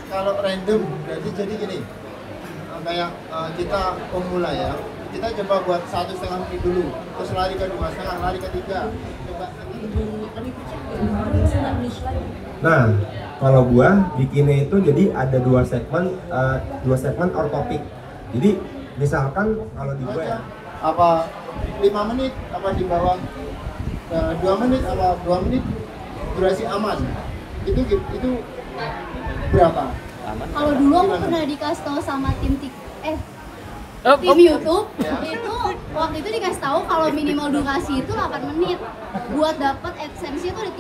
kalau random berarti jadi gini, kayak kita pemula ya, kita coba buat 1,5 menit dulu, terus lari ke 2,5, lari ke 3, coba lebih pecah ya, nggak niche lagi. Nah, kalau gua bikinnya itu jadi ada dua segmen or topik. Jadi misalkan kalau di gua ya, apa 5 menit, apa di bawah 2 menit, apa 2 menit durasi aman, itu berapa? Kalau dulu aku pernah dikasih tahu sama tim YouTube, itu waktu itu dikasih tahu kalau minimal durasi itu 8 menit. Buat dapat AdSense-nya itu ada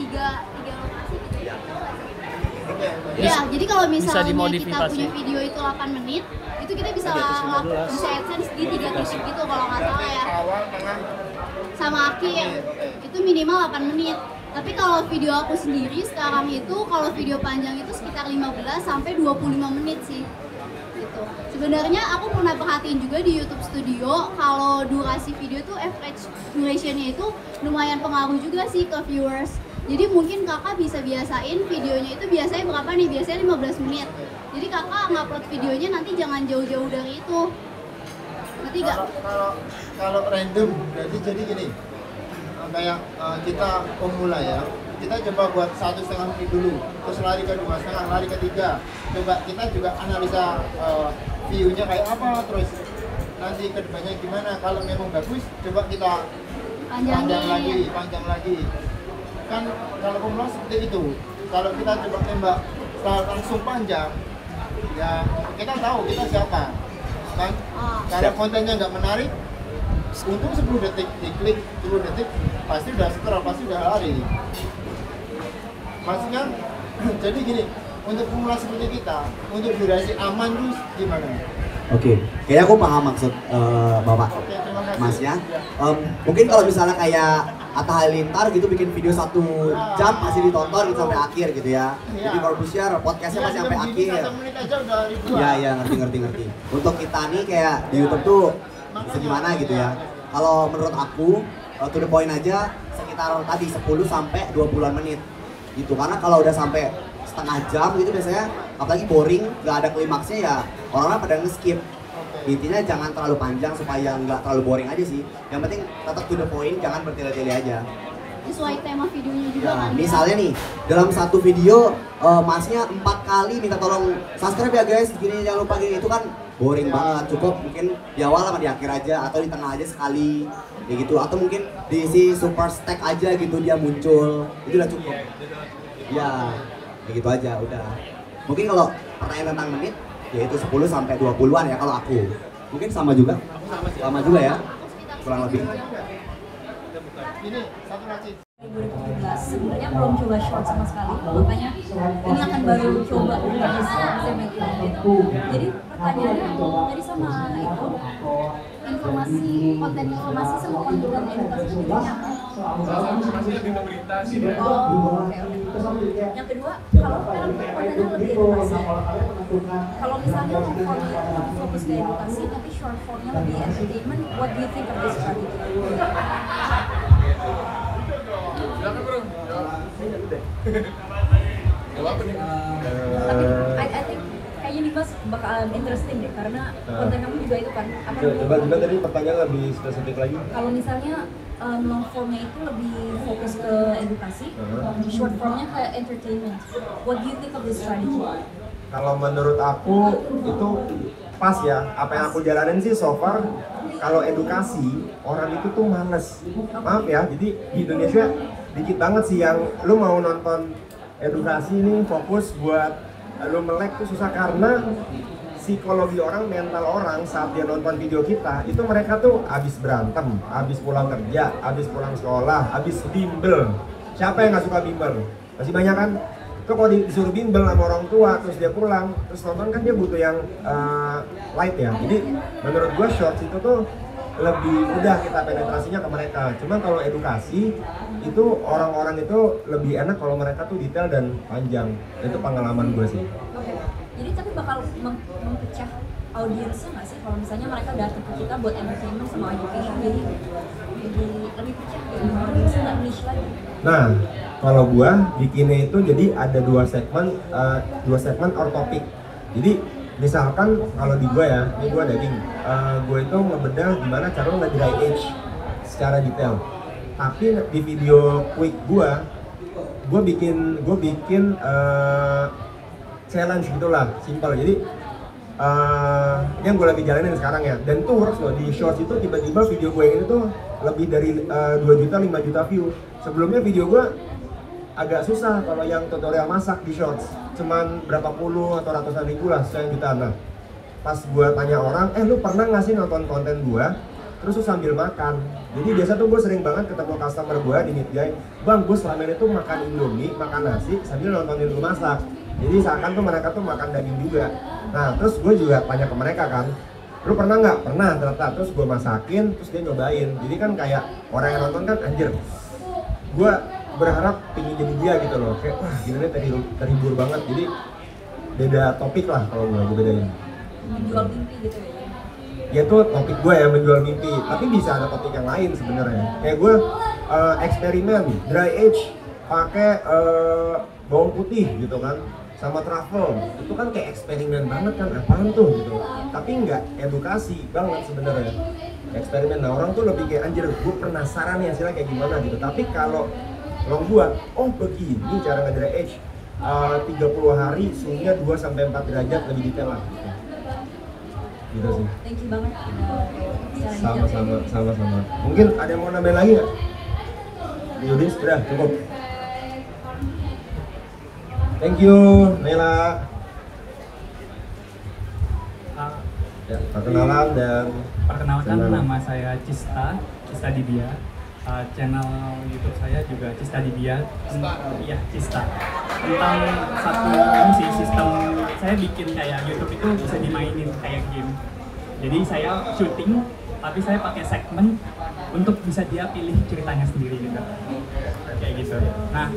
3 lokasi gitu ya. Iya, jadi kalau misalnya kita punya video itu 8 menit, itu kita bisa AdSense di 3 titik gitu kalau nggak salah ya. Sama akhir, itu minimal 8 menit. Tapi kalau video aku sendiri sekarang itu, kalau video panjang itu sekitar 15 sampai 25 menit sih. Gitu. Sebenarnya aku pernah perhatiin juga di YouTube Studio, kalau durasi video tuh average duration-nya itu lumayan pengaruh juga sih ke viewers. Jadi mungkin kakak bisa biasain videonya itu biasanya berapa nih? Biasanya 15 menit. Jadi kakak ngupload videonya nanti jangan jauh-jauh dari itu. Nanti kalau random berarti jadi gini, kayak kita pemula ya, kita coba buat 1,5 menit dulu, terus lari ke 2,5, lari ke 3, coba kita juga analisa view-nya kayak apa, terus nanti kedepannya gimana. Kalau memang bagus, coba kita panjang lagi. Kan kalau pemula seperti itu, kalau kita coba tembak langsung panjang, ya kita tahu kita siapa kan. Kalau kontennya nggak menarik, untung 10 detik diklik, 10 detik pasti udah scroll, pasti udah lari. Maksudnya jadi gini, untuk pemula seperti kita, untuk durasi aman tuh gimana? Oke, kayaknya aku paham maksud Bapak. Masnya. Mungkin kalau misalnya kayak Atta Halilintar gitu bikin video 1 jam pasti ditonton gitu sampai akhir gitu ya. Jadi Corbusier podcastnya pasti sampai akhir. 1 menit aja udah ribuan. Iya, ngerti. Untuk kita nih kayak di YouTube tuh bisa gimana gitu ya. Kalau menurut aku, to the point aja sekitar tadi 10 sampai 20-an menit gitu. Karena kalau udah sampai setengah jam gitu biasanya, apalagi boring, nggak ada klimaksnya ya orang-orang pada nge-skip. Intinya jangan terlalu panjang supaya nggak terlalu boring aja sih. Yang penting tetap to the point, jangan bertele-tele aja. Sesuai tema videonya juga kan. Misalnya nih, dalam satu video masnya 4 kali minta tolong subscribe ya guys, gini jangan lupa gini, itu kan boring banget. Cukup mungkin di awal sama di akhir aja, atau di tengah aja sekali kayak gitu, atau mungkin diisi super stack aja gitu dia muncul, itu udah cukup. Ya, kayak gitu aja udah. Mungkin kalau pertanyaan tentang menit, yaitu 10 sampai 20-an ya kalau aku. Mungkin sama juga ya, kurang lebih. Ini satu lagi. 2017 sebenarnya belum coba short sama sekali, makanya ini akan baru coba jadi pertanyaannya tadi sama itu konten informasi sama konten edukasi bedanya apa? Oke. Yang kedua, kalau film kontennya lebih edukasi, kalau misalnya long form itu fokus ke edukasi tapi short formnya lebih entertainment, what do you think of this strategy? Silakan bro. Jawab nih. Tapi I think kayaknya nih Mas bakal interesting deh karena konten kamu juga itu kan. Coba tadi pertanyaan lebih spesifik lagi. Kalau misalnya long formnya itu lebih fokus ke edukasi, short formnya ke entertainment. What do you think of this strategy? Kalau menurut aku itu pas ya, apa yang aku jalanin sih so far. Kalau edukasi, orang itu tuh males. Maaf ya, jadi di Indonesia dikit banget sih yang lu mau nonton edukasi nih fokus buat lu melek tuh susah, karena psikologi orang, mental orang saat dia nonton video kita itu mereka tuh abis berantem, abis pulang kerja, abis pulang sekolah, abis bimbel. Siapa yang nggak suka bimbel? Masih banyak kan? Tuh kalau disuruh bimbel sama orang tua terus dia pulang terus nonton kan dia butuh yang light ya. Jadi menurut gua shorts itu tuh lebih mudah kita penetrasinya ke mereka. Cuma kalau edukasi itu orang-orang itu lebih enak kalau mereka tuh detail dan panjang. Itu pengalaman gua sih. Oke. Jadi tapi bakal mempecah audiensnya nggak sih kalau misalnya mereka datang ke kita buat entertainment sama education, jadi lebih pecah gitu, audiensnya nggak niche lagi. Nah, kalau gua bikinnya itu jadi ada dua segmen or topik. Jadi misalkan kalau di gua ya, ini gua daging, gua itu ngebedah gimana cara nge-dry age secara detail. Tapi di video quick gua bikin challenge gitulah, simple. Jadi ini yang gue lagi jalanin sekarang ya, dan itu works loh. Di shorts itu tiba-tiba video gue ini tuh lebih dari 2 juta, 5 juta view. Sebelumnya video gue agak susah kalau yang tutorial masak di shorts, cuman berapa puluh atau ratusan ribu lah, sekian jutaan. Nah, pas gue tanya orang, lu pernah nggak sih nonton konten gue terus lu sambil makan? Jadi biasa tuh gue sering banget ketemu customer gue di Midjai, bang gue selama ini tuh makan indomie, makan nasi sambil nontonin lu masak. Jadi seakan tuh mereka tuh makan daging juga. Nah terus gue juga tanya ke mereka kan, lu pernah nggak? Pernah ternyata. Terus gue masakin, terus dia nyobain. Jadi kan kayak orang yang nonton kan anjir, gue berharap pingin jadi dia gitu loh. Kayak wah gini nih terhibur banget. Jadi beda topik lah kalau gue bedain. Menjual mimpi gitu ya? Ya tuh topik gue ya, menjual mimpi. Tapi bisa ada topik yang lain sebenarnya. Kayak gue eksperimen dry age pakai bawang putih gitu kan, sama travel. Itu kan kayak eksperimen banget kan, apaan tuh gitu. Tapi nggak edukasi banget sebenarnya. Eksperimen, nah orang tuh lebih kayak anjir gue penasaran nih hasilnya kayak gimana gitu. Tapi kalau lo buat, oh begini cara nge-dry age 30 hari suhunya 2-4 derajat lebih detail lah gitu sih. Thank you banget. Sama-sama. Mungkin ada yang mau nambahin lagi nggak? Yudis, udah cukup. Thank you, Nela. Ya, perkenalan dan perkenalkan nama saya Cista Dibia. Channel YouTube saya juga Cista Dibia. Iya, Cista. Tentang satu ini sih, sistem saya bikin kayak YouTube itu bisa dimainin kayak game. Jadi saya syuting, tapi saya pakai segmen untuk bisa dia pilih ceritanya sendiri gitu. Kayak gitu. Nah,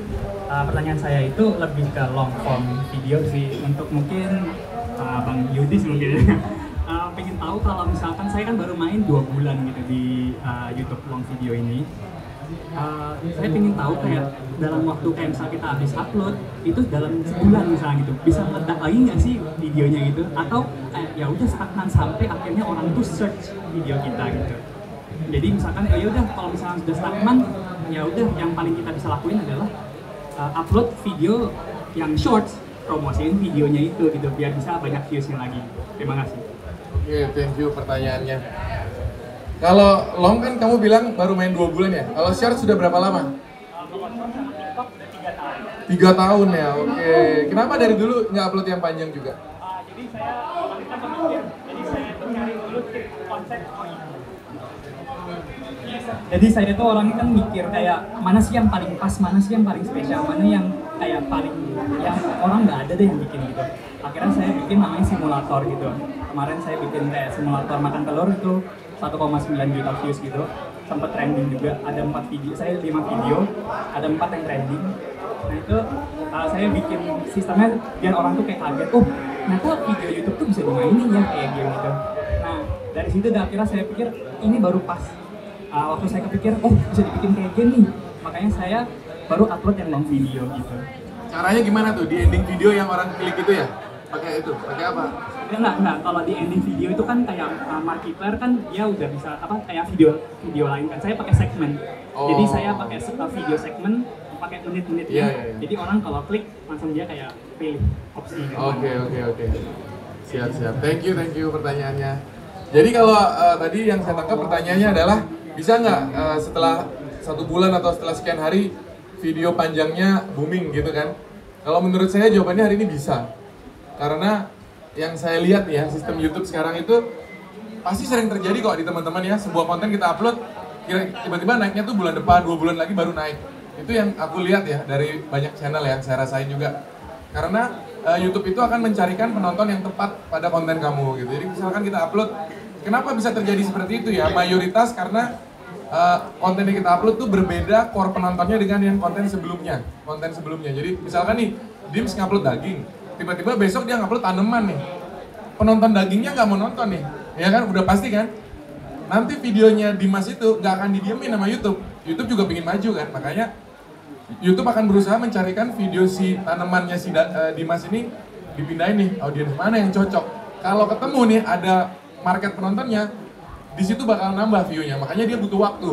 pertanyaan saya itu lebih ke long form video sih, untuk mungkin Bang Yudis mungkin. Pengen tahu kalau misalkan saya kan baru main 2 bulan gitu di YouTube long video ini. Saya pengen tahu kayak dalam waktu kayak misalnya kita habis upload itu dalam sebulan misalnya gitu, bisa meledak lagi nggak sih videonya gitu, atau ya udah stagnan sampai akhirnya orang tuh search video kita gitu. Jadi misalkan ya udah kalau misalnya sudah stagnan, ya udah yang paling kita bisa lakuin adalah upload video yang shorts, promosiin videonya itu gitu biar bisa banyak viewsnya lagi. Terima kasih. Oke, thank you pertanyaannya. Kalau long kan kamu bilang baru main 2 bulan ya? Kalau short sudah berapa lama? 3 tahun ya, oke. Kenapa dari dulu nggak upload yang panjang juga? Jadi saya orangnya pemikir, jadi saya tuh nyari dulu konsep Jadi saya tuh orangnya kan mikir kayak mana sih yang paling pas, mana sih yang paling spesial, mana yang kayak paling yang orang nggak ada deh yang bikin gitu. Akhirnya saya bikin namanya simulator gitu. Kemarin saya bikin kayak simulator makan telur itu 1,9 juta views gitu. Sempat trending juga, ada 4 video, saya 5 video, ada 4 yang trending. Nah itu saya bikin sistemnya biar orang tuh kayak kaget, oh ternyata video YouTube tuh bisa dimainin ya kayak game gitu. Nah dari situ akhirnya saya pikir ini baru pas. Waktu saya kepikir, oh bisa dibikin kayak game nih, makanya saya baru upload yang long video gitu. Caranya gimana tuh? Di ending video yang orang klik itu ya? Pakai itu? Pakai apa? Enggak, kalau di ending video itu kan kayak Markiplier kan dia udah bisa apa kayak video lain kan. Saya pakai segmen. Oh. Jadi saya pakai video segmen, pakai menit-menitnya. Yeah. Jadi orang kalau klik langsung dia kayak pilih opsi gitu. Oke. Siap. Thank you pertanyaannya. Jadi kalau tadi yang saya tangkap pertanyaannya adalah bisa nggak setelah 1 bulan atau setelah sekian hari video panjangnya booming gitu kan? Kalau menurut saya jawabannya hari ini bisa. Karena yang saya lihat ya, sistem YouTube sekarang itu pasti sering terjadi kok di teman-teman ya. Sebuah konten kita upload, tiba-tiba naiknya tuh bulan depan, 2 bulan lagi baru naik. Itu yang aku lihat ya dari banyak channel yang saya rasain juga. Karena YouTube itu akan mencarikan penonton yang tepat pada konten kamu gitu. Jadi misalkan kita upload, kenapa bisa terjadi seperti itu ya? Mayoritas karena konten yang kita upload tuh berbeda core penontonnya dengan yang konten sebelumnya. Jadi misalkan nih, Dims ngupload daging, tiba-tiba besok dia ngupload tanaman nih. Penonton dagingnya nggak mau nonton nih, ya kan? Udah pasti kan? Nanti videonya Dimas itu nggak akan didiemin sama YouTube. YouTube juga pengen maju kan, makanya YouTube akan berusaha mencarikan video si tanamannya si Dimas ini dipindahin nih, audiens mana yang cocok. Kalau ketemu nih ada market penontonnya, di situ bakal nambah view-nya, makanya dia butuh waktu.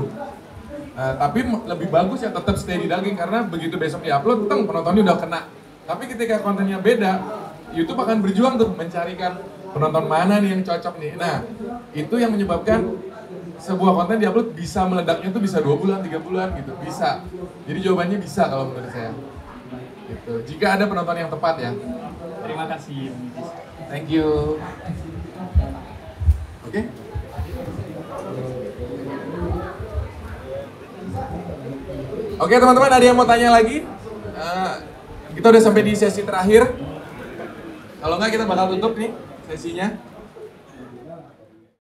Tapi lebih bagus ya tetap stay di daging, karena begitu besok di-upload, penontonnya udah kena. Tapi ketika kontennya beda, YouTube akan berjuang tuh mencarikan penonton mana nih yang cocok nih. Nah, itu yang menyebabkan sebuah konten diupload bisa meledaknya tuh bisa 2 bulan, 3 bulan gitu, bisa. Jadi jawabannya bisa kalau menurut saya. Gitu. Jika ada penonton yang tepat ya. Terima kasih. Thank you. Oke. Oke teman-teman, ada yang mau tanya lagi? Kita udah sampai di sesi terakhir. Kalau nggak kita bakal tutup nih sesinya.